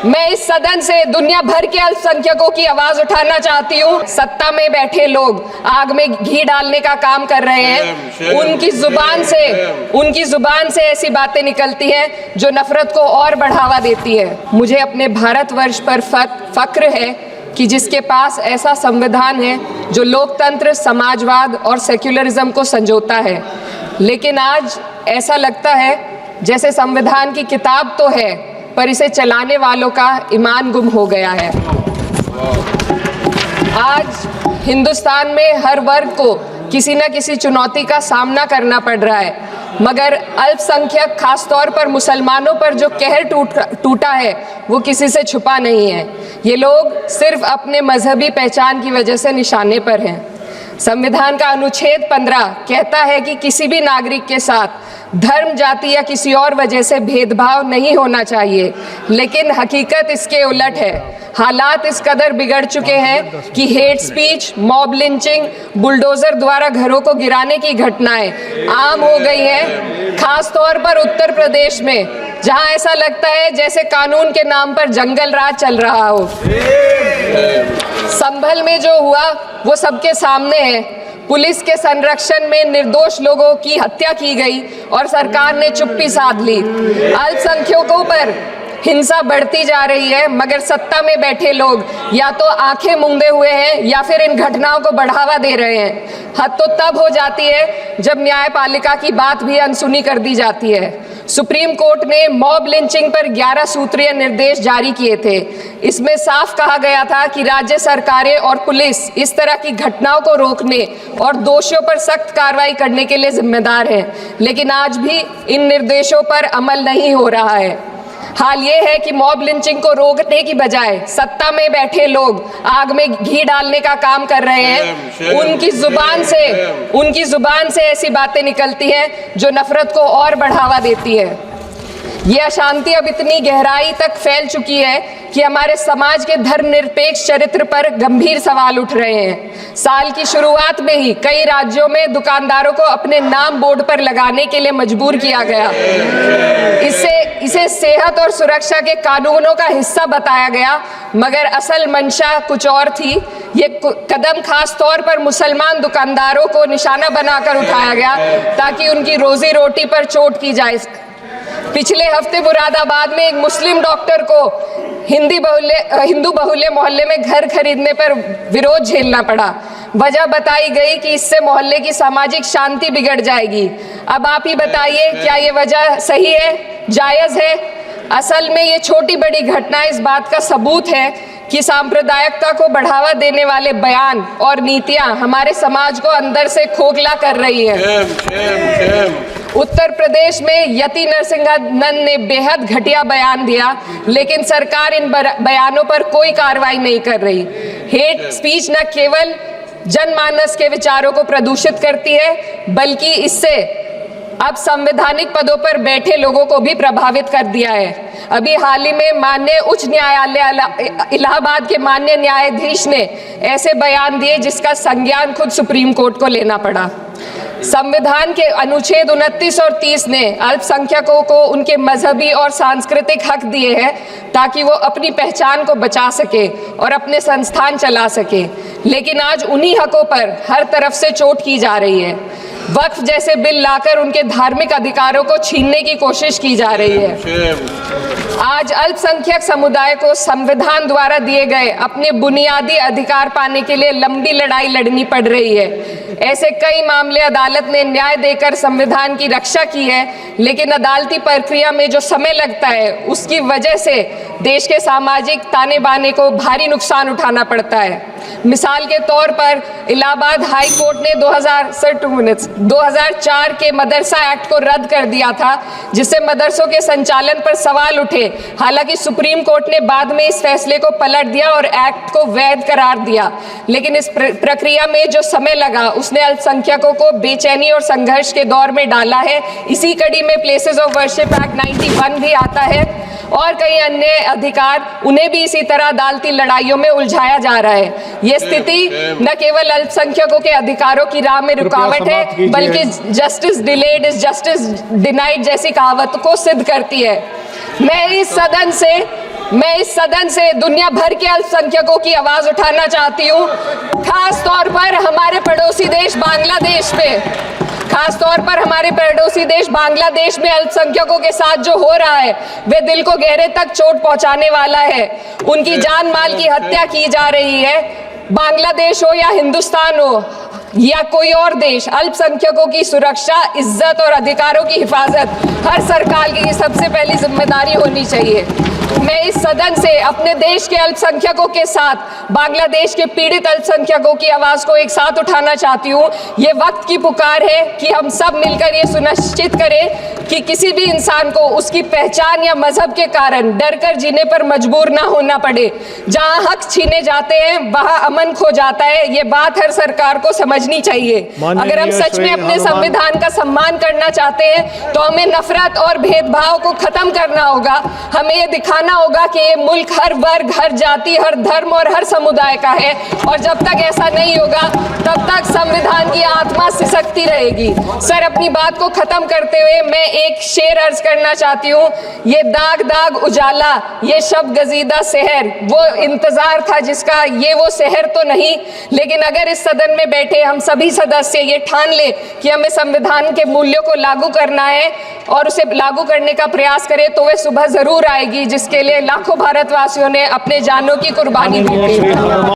मैं इस सदन से दुनिया भर के अल्पसंख्यकों की आवाज उठाना चाहती हूँ। सत्ता में बैठे लोग आग में घी डालने का काम कर रहे हैं। उनकी जुबान से ऐसी बातें निकलती हैं जो नफरत को और बढ़ावा देती है। मुझे अपने भारतवर्ष पर फक्र है कि जिसके पास ऐसा संविधान है जो लोकतंत्र, समाजवाद और सेक्युलरिज्म को संजोता है। लेकिन आज ऐसा लगता है जैसे संविधान की किताब तो है पर इसे चलाने वालों का ईमान गुम हो गया है। आज हिंदुस्तान में हर वर्ग को किसी न किसी चुनौती का सामना करना पड़ रहा है, मगर अल्पसंख्यक खासतौर पर मुसलमानों पर जो कहर टूटा है वो किसी से छुपा नहीं है। ये लोग सिर्फ अपने मजहबी पहचान की वजह से निशाने पर हैं। संविधान का अनुच्छेद 15 कहता है कि किसी भी नागरिक के साथ धर्म, जाति या किसी और वजह से भेदभाव नहीं होना चाहिए, लेकिन हकीकत इसके उलट है। हालात इस कदर बिगड़ चुके हैं कि hate speech, mob lynching, bulldozer द्वारा घरों को गिराने की घटनाएं आम हो गई हैं, खास तौर पर उत्तर प्रदेश में, जहां ऐसा लगता है जैसे कानून के नाम पर जंगल राज चल रहा हो। संभल में जो हुआ वो सबके सामने है। पुलिस के संरक्षण में निर्दोष लोगों की हत्या की गई और सरकार ने चुप्पी साध ली। अल्पसंख्यकों पर हिंसा बढ़ती जा रही है, मगर सत्ता में बैठे लोग या तो आंखें मूंदे हुए हैं या फिर इन घटनाओं को बढ़ावा दे रहे हैं। हद तो तब हो जाती है जब न्यायपालिका की बात भी अनसुनी कर दी जाती है। सुप्रीम कोर्ट ने मॉब लिंचिंग पर 11 सूत्रीय निर्देश जारी किए थे। इसमें साफ कहा गया था कि राज्य सरकारें और पुलिस इस तरह की घटनाओं को रोकने और दोषियों पर सख्त कार्रवाई करने के लिए जिम्मेदार हैं, लेकिन आज भी इन निर्देशों पर अमल नहीं हो रहा है। हाल ये है कि मॉब लिंचिंग को रोकने की बजाय सत्ता में बैठे लोग आग में घी डालने का काम कर रहे हैं। उनकी जुबान से ऐसी बातें निकलती हैं जो नफरत को और बढ़ावा देती है। ये अशांति अब इतनी गहराई तक फैल चुकी है कि हमारे समाज के धर्मनिरपेक्ष चरित्र पर गंभीर सवाल उठ रहे हैं। साल की शुरुआत में ही कई राज्यों में दुकानदारों को अपने नाम बोर्ड पर लगाने के लिए मजबूर किया गया। इसे सेहत और सुरक्षा के कानूनों का हिस्सा बताया गया, मगर असल मंशा कुछ और थी। ये कदम खास तौर पर मुसलमान दुकानदारों को निशाना बनाकर उठाया गया ताकि उनकी रोजी रोटी पर चोट की जाए। पिछले हफ्ते मुरादाबाद में एक मुस्लिम डॉक्टर को हिंदू बहुल्य मोहल्ले में घर खरीदने पर विरोध झेलना पड़ा। वजह बताई गई कि इससे मोहल्ले की सामाजिक शांति बिगड़ जाएगी। अब आप ही बताइए, क्या ये वजह सही है, जायज है? असल में ये छोटी बड़ी घटना इस बात का सबूत है कि सांप्रदायिकता को बढ़ावा देने वाले बयान और नीतियां हमारे समाज को अंदर से खोखला कर रही है। उत्तर प्रदेश में यति नरसिंहन ने बेहद घटिया बयान दिया, लेकिन सरकार इन बयानों पर कोई कार्रवाई नहीं कर रही। हेट स्पीच न केवल जनमानस के विचारों को प्रदूषित करती है, बल्कि इससे अब संवैधानिक पदों पर बैठे लोगों को भी प्रभावित कर दिया है। अभी हाल ही में माननीय उच्च न्यायालय इलाहाबाद के माननीय न्यायाधीश ने ऐसे बयान दिए जिसका संज्ञान खुद सुप्रीम कोर्ट को लेना पड़ा। संविधान के अनुच्छेद 29 और 30 ने अल्पसंख्यकों को उनके मजहबी और सांस्कृतिक हक दिए हैं ताकि वो अपनी पहचान को बचा सके और अपने संस्थान चला सके, लेकिन आज उन्हीं हकों पर हर तरफ से चोट की जा रही है। वक्फ जैसे बिल लाकर उनके धार्मिक अधिकारों को छीनने की कोशिश की जा रही है। आज अल्पसंख्यक समुदाय को संविधान द्वारा दिए गए अपने बुनियादी अधिकार पाने के लिए लंबी लड़ाई लड़नी पड़ रही है। ऐसे कई मामले अदालत ने न्याय देकर संविधान की रक्षा की है, लेकिन अदालती प्रक्रिया में जो समय लगता है उसकी वजह से देश के सामाजिक ताने बाने को भारी नुकसान उठाना पड़ता है। मिसाल के तौर पर इलाहाबाद हाई कोर्ट ने 2004 के मदरसा एक्ट को रद्द कर दिया था, जिससे मदरसों के संचालन पर सवाल उठे। हालांकि सुप्रीम कोर्ट ने बाद में इस फैसले को पलट दिया और एक्ट को वैध करार दिया, लेकिन इस प्रक्रिया में जो समय लगा उसने अल्पसंख्यकों को बेचैनी और संघर्ष के दौर में डाला है। इसी कड़ी में प्लेसेस ऑफ वर्शिप एक्ट 91 भी आता है और कई अन्य अधिकार, उन्हें भी इसी तरह अदालती लड़ाइयों में उलझाया जा रहा है। ये स्थिति न केवल अल्पसंख्यकों के अधिकारों की राह में रुकावट है, बल्कि justice delayed is justice denied जैसी कहावत को सिद्ध करती है। मैं इस सदन से दुनिया भर के अल्पसंख्यकों की आवाज उठाना चाहती हूँ, खास तौर पर हमारे पड़ोसी देश बांग्लादेश में अल्पसंख्यकों के साथ जो हो रहा है वे दिल को गहरे तक चोट पहुंचाने वाला है। उनकी जान माल की हत्या की जा रही है। बांग्लादेश हो या हिंदुस्तान हो या कोई और देश, अल्पसंख्यकों की सुरक्षा, इज्जत और अधिकारों की हिफाजत हर सरकार की सबसे पहली जिम्मेदारी होनी चाहिए। मैं इस सदन से अपने देश के अल्पसंख्यकों के साथ बांग्लादेश के पीड़ित अल्पसंख्यकों की आवाज को एक साथ उठाना चाहती हूँ। ये वक्त की पुकार है कि हम सब मिलकर ये सुनिश्चित करें कि किसी भी इंसान को उसकी पहचान या मजहब के कारण डर कर जीने पर मजबूर ना होना पड़े। जहाँ हक छीने जाते हैं वहाँ अमन खो जाता है। ये बात हर सरकार को समझनी चाहिए। अगर हम सच में अपने संविधान का सम्मान करना चाहते हैं तो हमें नफरत और भेदभाव को खत्म करना होगा। हमें ये दिखाना होगा कि ये मुल्क हर वर्ग, हर जाति, हर धर्म और हर समुदाय का है, और जब तक ऐसा नहीं होगा तब तक संविधान की आत्मा सिसकती रहेगी। सर, अपनी बात को खत्म करते हुए मैं एक शेर अर्ज करना चाहती हूँ। ये दाग दाग उजाला, ये शब गजीदा शहर, वो इंतजार था जिसका, ये वो शहर तो नहीं। लेकिन अगर इस सदन में बैठे हम सभी सदस्य ये ठान ले कि हमें संविधान के मूल्यों को लागू करना है और उसे लागू करने का प्रयास करें, तो वह सुबह जरूर आएगी जिसके लिए लाखों भारतवासियों ने अपने जानों की कुर्बानी दी थी।